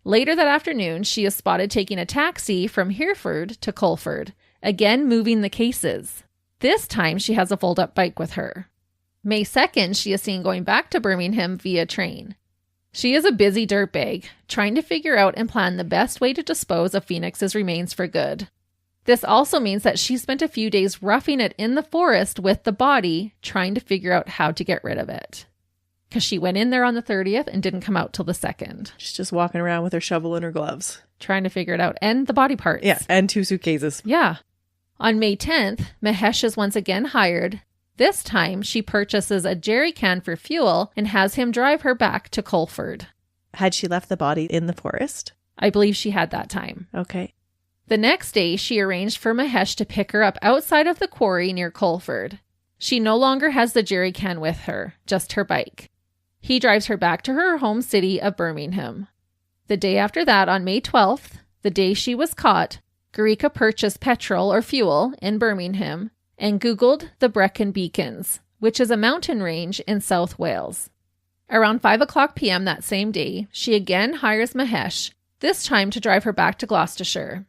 [SPEAKER 1] Later that afternoon, she is spotted taking a taxi from Hereford to Colford, again moving the cases. This time, she has a fold-up bike with her. May 2nd, she is seen going back to Birmingham via train. She is a busy dirtbag, trying to figure out and plan the best way to dispose of Phoenix's remains for good. This also means that she spent a few days roughing it in the forest with the body, trying to figure out how to get rid of it. Because she went in there on the 30th and didn't come out till the 2nd.
[SPEAKER 2] She's just walking around with her shovel and her gloves.
[SPEAKER 1] Trying to figure it out. And the body parts.
[SPEAKER 2] Yeah, and 2 suitcases.
[SPEAKER 1] Yeah. On May 10th, Mahesh is once again hired. This time, she purchases a jerry can for fuel and has him drive her back to Colford.
[SPEAKER 2] Had she left the body in the forest?
[SPEAKER 1] I believe she had that time.
[SPEAKER 2] Okay.
[SPEAKER 1] The next day, she arranged for Mahesh to pick her up outside of the quarry near Colford. She no longer has the jerry can with her, just her bike. He drives her back to her home city of Birmingham. The day after that, on May 12th, the day she was caught, Gareeca purchased petrol or fuel in Birmingham and Googled the Brecon Beacons, which is a mountain range in South Wales. Around 5:00 p.m. that same day, she again hires Mahesh, this time to drive her back to Gloucestershire.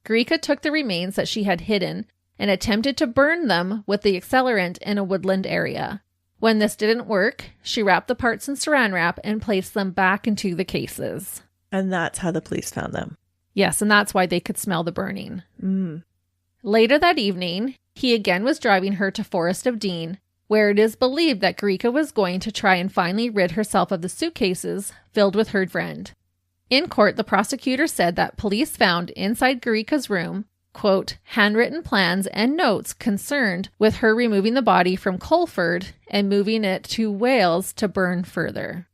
[SPEAKER 1] Gareeca took the remains that she had hidden and attempted to burn them with the accelerant in a woodland area. When this didn't work, she wrapped the parts in saran wrap and placed them back into the cases.
[SPEAKER 2] And that's how the police found them.
[SPEAKER 1] Yes, and that's why they could smell the burning. Later that evening, he again was driving her to Forest of Dean, where it is believed that Gareeca was going to try and finally rid herself of the suitcases filled with her friend. In court, the prosecutor said that police found inside Gareeca's room, quote, handwritten plans and notes concerned with her removing the body from Colford and moving it to Wales to burn further.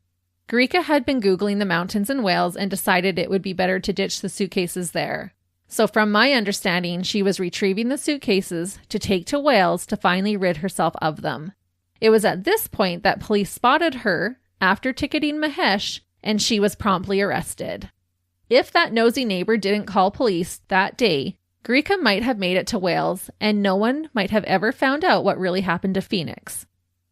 [SPEAKER 1] Gareeca had been Googling the mountains in Wales and decided it would be better to ditch the suitcases there. So from my understanding, she was retrieving the suitcases to take to Wales to finally rid herself of them. It was at this point that police spotted her, after ticketing Mahesh, and she was promptly arrested. If that nosy neighbor didn't call police that day, Gareeca might have made it to Wales, and no one might have ever found out what really happened to Phoenix.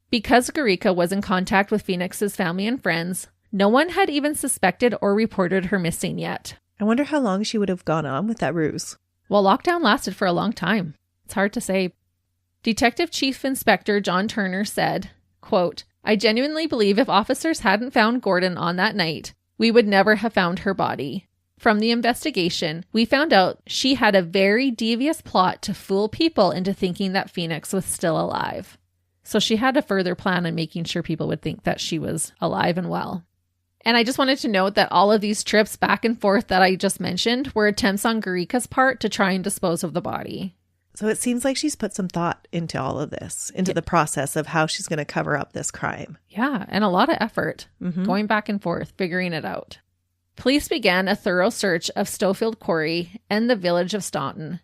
[SPEAKER 1] Because Gareeca was in contact with Phoenix's family and friends, no one had even suspected or reported her missing yet.
[SPEAKER 2] I wonder how long she would have gone on with that ruse.
[SPEAKER 1] Well, lockdown lasted for a long time. It's hard to say. Detective Chief Inspector John Turner said, quote, "I genuinely believe if officers hadn't found Gordon on that night, we would never have found her body. From the investigation, we found out she had a very devious plot to fool people into thinking that Phoenix was still alive." So she had a further plan on making sure people would think that she was alive and well. And I just wanted to note that all of these trips back and forth that I just mentioned were attempts on Gareeca's part to try and dispose of the body.
[SPEAKER 2] So it seems like she's put some thought into all of this, into the process of how she's going to cover up this crime.
[SPEAKER 1] Yeah, and a lot of effort going back and forth, figuring it out. Police began a thorough search of Stofield Quarry and the village of Staunton.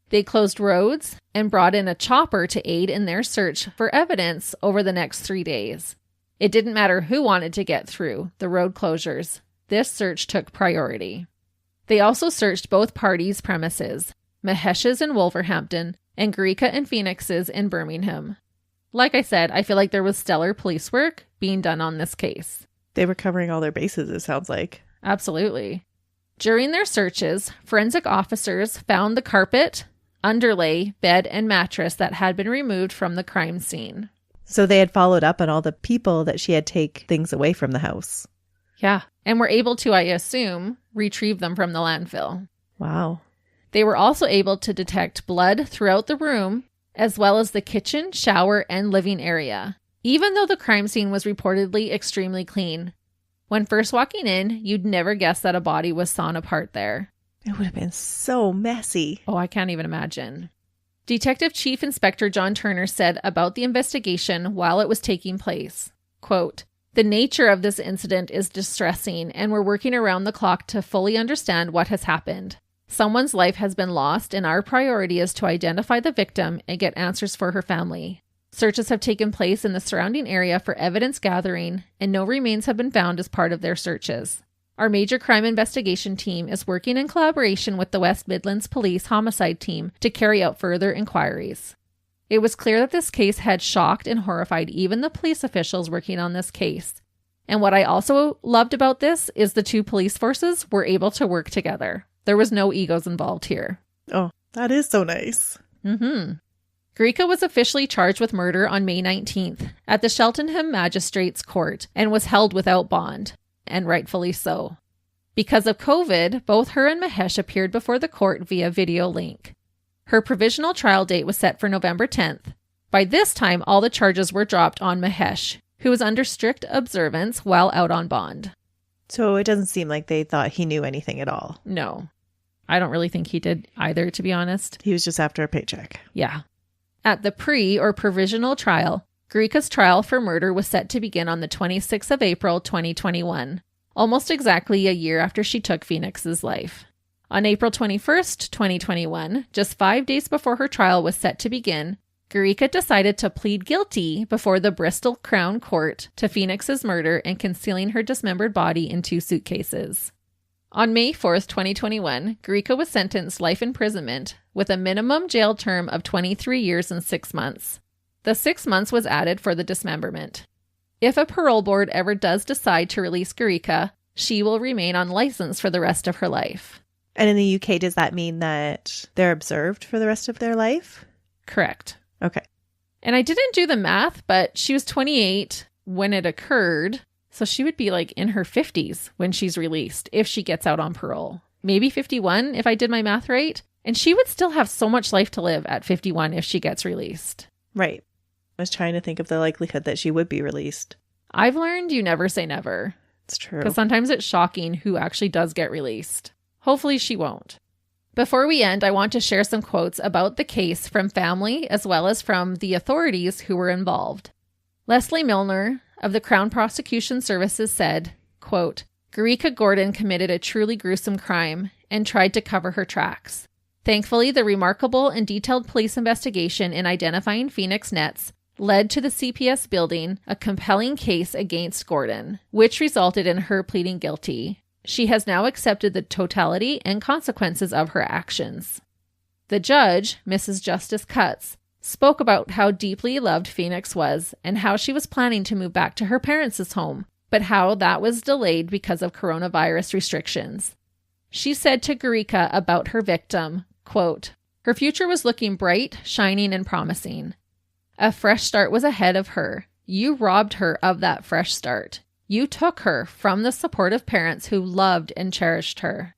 [SPEAKER 1] They closed roads and brought in a chopper to aid in their search for evidence over the next 3 days. It didn't matter who wanted to get through the road closures. This search took priority. They also searched both parties' premises, Mahesh's in Wolverhampton and Gareeca and Phoenix's in Birmingham. Like I said, I feel like there was stellar police work being done on this case.
[SPEAKER 2] They were covering all their bases, it sounds like.
[SPEAKER 1] Absolutely. During their searches, forensic officers found the carpet, underlay, bed, and mattress that had been removed from the crime scene.
[SPEAKER 2] So they had followed up on all the people that she had take things away from the house.
[SPEAKER 1] Yeah, and were able to, I assume, retrieve them from the landfill.
[SPEAKER 2] Wow.
[SPEAKER 1] They were also able to detect blood throughout the room, as well as the kitchen, shower, and living area, even though the crime scene was reportedly extremely clean. When first walking in, you'd never guess that a body was sawn apart there.
[SPEAKER 2] It would have been so messy.
[SPEAKER 1] Oh, I can't even imagine. Detective Chief Inspector John Turner said about the investigation while it was taking place, quote, "The nature of this incident is distressing, and we're working around the clock to fully understand what has happened. Someone's life has been lost, and our priority is to identify the victim and get answers for her family. Searches have taken place in the surrounding area for evidence gathering, and no remains have been found as part of their searches. Our major crime investigation team is working in collaboration with the West Midlands Police Homicide Team to carry out further inquiries." It was clear that this case had shocked and horrified even the police officials working on this case. And what I also loved about this is the two police forces were able to work together. There was no egos involved here.
[SPEAKER 2] Oh, that is so nice.
[SPEAKER 1] Gareeca was officially charged with murder on May 19th at the Cheltenham Magistrates Court and was held without bond, and rightfully so. Because of COVID, both her and Mahesh appeared before the court via video link. Her provisional trial date was set for November 10th. By this time, all the charges were dropped on Mahesh, who was under strict observance while out on bond.
[SPEAKER 2] So it doesn't seem like they thought he knew anything at all.
[SPEAKER 1] No. I don't really think he did either, to be honest.
[SPEAKER 2] He was just after a paycheck.
[SPEAKER 1] Yeah. At the or provisional trial, Gareeca's trial for murder was set to begin on the 26th of April, 2021, almost exactly a year after she took Phoenix's life. On April 21st, 2021, just 5 days before her trial was set to begin, Gareeca decided to plead guilty before the Bristol Crown Court to Phoenix's murder and concealing her dismembered body in 2 suitcases. On May 4th, 2021, Gareeca was sentenced life imprisonment with a minimum jail term of 23 years and 6 months. The 6 months was added for the dismemberment. If a parole board ever does decide to release Gareeca, she will remain on license for the rest of her life.
[SPEAKER 2] And in the UK, does that mean that they're observed for the rest of their life?
[SPEAKER 1] Correct.
[SPEAKER 2] Okay.
[SPEAKER 1] And I didn't do the math, but she was 28 when it occurred. So she would be like in her 50s when she's released, if she gets out on parole. Maybe 51, if I did my math right. And she would still have so much life to live at 51 if she gets released.
[SPEAKER 2] Right. I was trying to think of the likelihood that she would be released.
[SPEAKER 1] I've learned you never say never.
[SPEAKER 2] It's true.
[SPEAKER 1] Because sometimes it's shocking who actually does get released. Hopefully she won't. Before we end, I want to share some quotes about the case from family as well as from the authorities who were involved. Leslie Milner of the Crown Prosecution Services said, quote, "Gareeca Gordon committed a truly gruesome crime and tried to cover her tracks. Thankfully, the remarkable and detailed police investigation in identifying Phoenix Nets led to the CPS building a compelling case against Gordon, which resulted in her pleading guilty. She has now accepted the totality and consequences of her actions. The judge, Mrs. Justice Cutts, spoke about how deeply loved Phoenix was and how she was planning to move back to her parents' home, but how that was delayed because of coronavirus restrictions. She said to Gareeca about her victim, quote, "Her future was looking bright, shining, and promising. A fresh start was ahead of her. You robbed her of that fresh start. You took her from the supportive parents who loved and cherished her."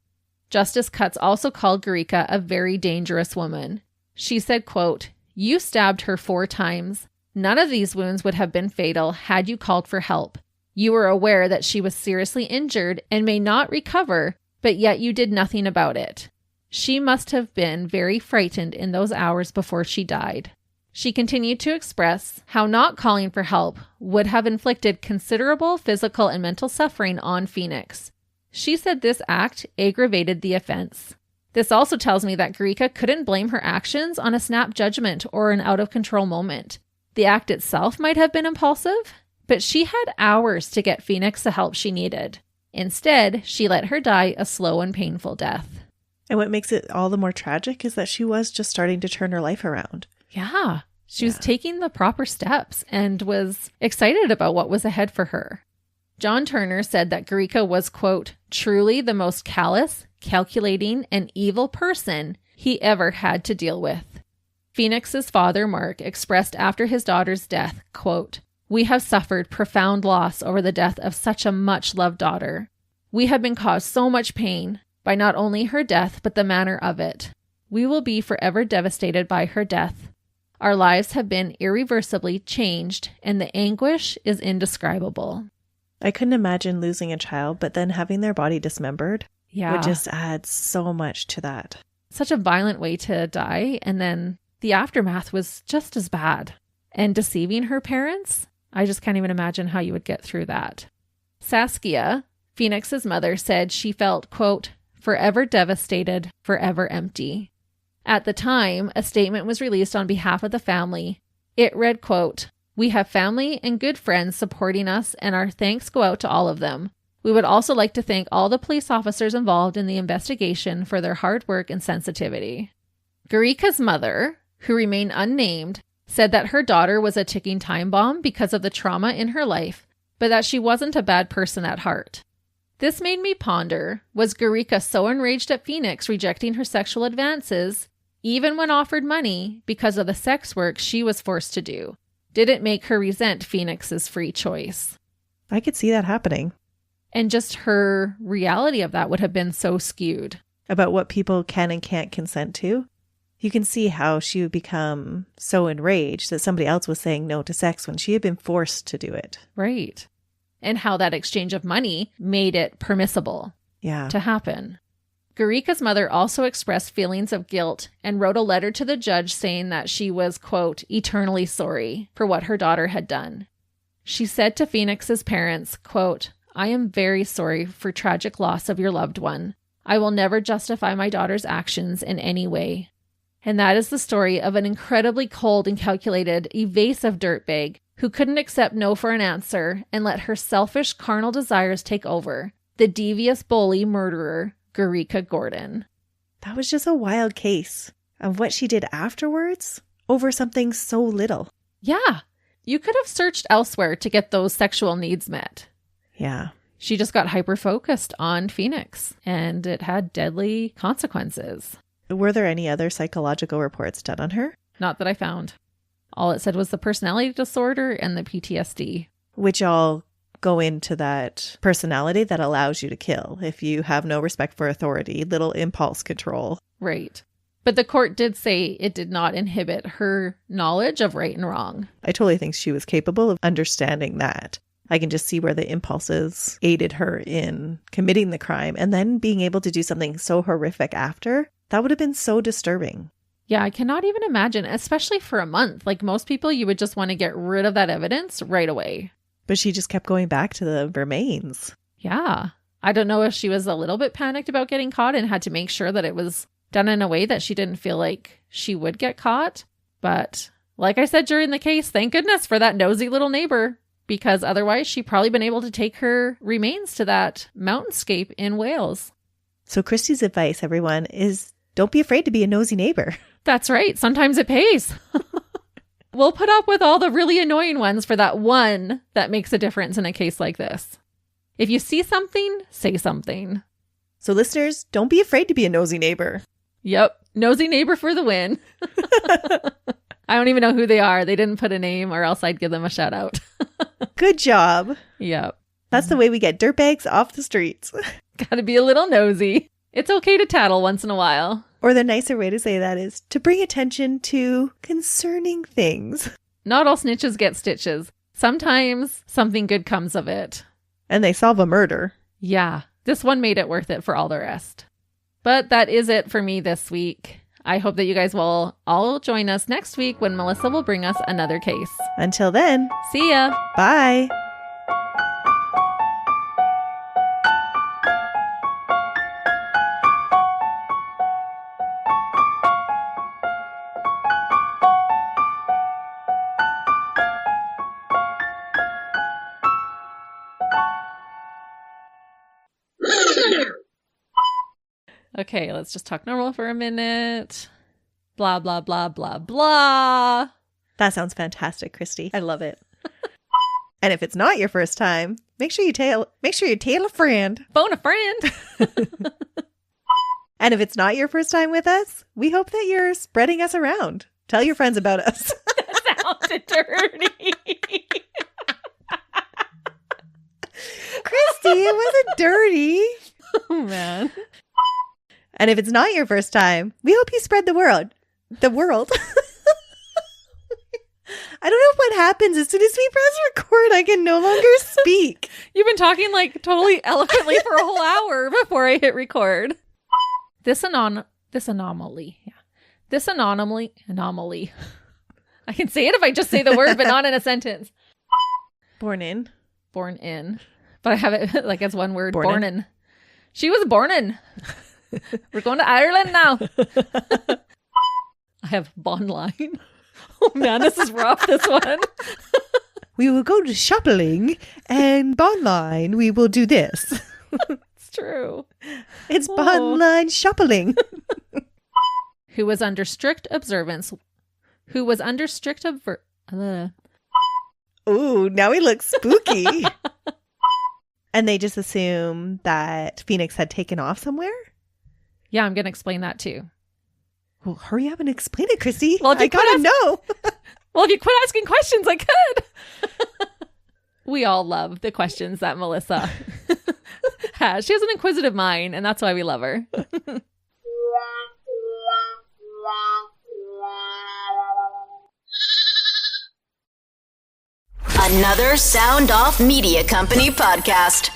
[SPEAKER 1] Justice Cutts also called Gareeca a very dangerous woman. She said, quote, "You stabbed her 4 times. None of these wounds would have been fatal had you called for help. You were aware that she was seriously injured and may not recover, but yet you did nothing about it. She must have been very frightened in those hours before she died." She continued to express how not calling for help would have inflicted considerable physical and mental suffering on Phoenix. She said this act aggravated the offense. This also tells me that Gareeca couldn't blame her actions on a snap judgment or an out-of-control moment. The act itself might have been impulsive, but she had hours to get Phoenix the help she needed. Instead, she let her die a slow and painful death.
[SPEAKER 2] And what makes it all the more tragic is that she was just starting to turn her life around.
[SPEAKER 1] Yeah, she was taking the proper steps and was excited about what was ahead for her. John Turner said that Gareeca was, quote, "truly the most callous, calculating, and evil person he ever had to deal with." Phoenix's father, Mark, expressed after his daughter's death, quote, "We have suffered profound loss over the death of such a much-loved daughter. We have been caused so much pain by not only her death, but the manner of it. We will be forever devastated by her death. Our lives have been irreversibly changed, and the anguish is indescribable."
[SPEAKER 2] I couldn't imagine losing a child, but then having their body dismembered would just add so much to that.
[SPEAKER 1] Such a violent way to die, and then the aftermath was just as bad. And deceiving her parents? I just can't even imagine how you would get through that. Saskia, Phoenix's mother, said she felt, quote, "forever devastated, forever empty." At the time, a statement was released on behalf of the family. It read, quote, "We have family and good friends supporting us, and our thanks go out to all of them. We would also like to thank all the police officers involved in the investigation for their hard work and sensitivity." Gareeca's mother, who remained unnamed, said that her daughter was a ticking time bomb because of the trauma in her life, but that she wasn't a bad person at heart. This made me ponder, was Gareeca so enraged at Phoenix rejecting her sexual advances, even when offered money, because of the sex work she was forced to do? Did it make her resent Phoenix's free choice?
[SPEAKER 2] I could see that happening.
[SPEAKER 1] And just her reality of that would have been so skewed.
[SPEAKER 2] About what people can and can't consent to. You can see how she would become so enraged that somebody else was saying no to sex when she had been forced to do it.
[SPEAKER 1] Right. And how that exchange of money made it permissible to happen. Gareeca's mother also expressed feelings of guilt and wrote a letter to the judge saying that she was, quote, "eternally sorry" for what her daughter had done. She said to Phoenix's parents, quote, "I am very sorry for tragic loss of your loved one. I will never justify my daughter's actions in any way." And that is the story of an incredibly cold and calculated, evasive dirtbag who couldn't accept no for an answer and let her selfish carnal desires take over. The devious bully murderer, Gareeca Gordon.
[SPEAKER 2] That was just a wild case of what she did afterwards over something so little.
[SPEAKER 1] Yeah. You could have searched elsewhere to get those sexual needs met.
[SPEAKER 2] Yeah.
[SPEAKER 1] She just got hyper-focused on Phoenix, and it had deadly consequences.
[SPEAKER 2] Were there any other psychological reports done on her?
[SPEAKER 1] Not that I found. All it said was the personality disorder and the PTSD.
[SPEAKER 2] Which all go into that personality that allows you to kill. If you have no respect for authority, little impulse control.
[SPEAKER 1] Right. But the court did say it did not inhibit her knowledge of right and wrong.
[SPEAKER 2] I totally think she was capable of understanding that. I can just see where the impulses aided her in committing the crime and then being able to do something so horrific after. That would have been so disturbing.
[SPEAKER 1] Yeah, I cannot even imagine, especially for a month. Like most people, you would just want to get rid of that evidence right away.
[SPEAKER 2] But she just kept going back to the remains.
[SPEAKER 1] Yeah. I don't know if she was a little bit panicked about getting caught and had to make sure that it was done in a way that she didn't feel like she would get caught. But Like I said during the case, thank goodness for that nosy little neighbor, because otherwise she'd probably been able to take her remains to that mountainscape in Wales.
[SPEAKER 2] So Christy's advice, everyone, is don't be afraid to be a nosy neighbor.
[SPEAKER 1] That's right. Sometimes it pays. We'll put up with all the really annoying ones for that one that makes a difference in a case like this. If you see something, say something.
[SPEAKER 2] So listeners, don't be afraid to be a nosy neighbor.
[SPEAKER 1] Yep. Nosy neighbor for the win. I don't even know who they are. They didn't put a name, or else I'd give them a shout out.
[SPEAKER 2] Good job.
[SPEAKER 1] Yep.
[SPEAKER 2] That's the way we get dirtbags off the streets.
[SPEAKER 1] Gotta be a little nosy. It's okay to tattle once in a while.
[SPEAKER 2] Or the nicer way to say that is to bring attention to concerning things.
[SPEAKER 1] Not all snitches get stitches. Sometimes something good comes of it.
[SPEAKER 2] And they solve a murder.
[SPEAKER 1] Yeah, this one made it worth it for all the rest. But that is it for me this week. I hope that you guys will all join us next week when Melissa will bring us another case.
[SPEAKER 2] Until then,
[SPEAKER 1] see ya.
[SPEAKER 2] Bye.
[SPEAKER 1] Okay, let's just talk normal for a minute. Blah, blah, blah, blah, blah.
[SPEAKER 2] That sounds fantastic, Christy.
[SPEAKER 1] I love it.
[SPEAKER 2] And if it's not your first time, make sure you tell a friend.
[SPEAKER 1] Phone a friend.
[SPEAKER 2] And if it's not your first time with us, we hope that you're spreading us around. Tell your friends about us.
[SPEAKER 1] That sounded dirty.
[SPEAKER 2] Christy, it wasn't dirty.
[SPEAKER 1] Oh, man.
[SPEAKER 2] And if it's not your first time, we hope you spread the word. The world. I don't know what happens as soon as we press record. I can no longer speak.
[SPEAKER 1] You've been talking like totally eloquently for a whole hour before I hit record. This anomaly. I can say it if I just say the word, but not in a sentence.
[SPEAKER 2] Born in.
[SPEAKER 1] But I have it like as one word.
[SPEAKER 2] Born in.
[SPEAKER 1] Born in. She was born in. We're going to Ireland now. I have bond line. Oh man, this is rough, this one.
[SPEAKER 2] We will go to shopping and bond line. We will do this.
[SPEAKER 1] It's true.
[SPEAKER 2] It's bond line shopping.
[SPEAKER 1] Who was under strict observance. Ooh,
[SPEAKER 2] now he looks spooky. And they just assume that Phoenix had taken off somewhere?
[SPEAKER 1] Yeah, I'm going to explain that too.
[SPEAKER 2] Well, hurry up and explain it, Chrissy.
[SPEAKER 1] Well,
[SPEAKER 2] I gotta know.
[SPEAKER 1] Well, if you quit asking questions, I could. We all love the questions that Melissa has. She has an inquisitive mind, and that's why we love her.
[SPEAKER 3] Another Sound Off Media Company podcast.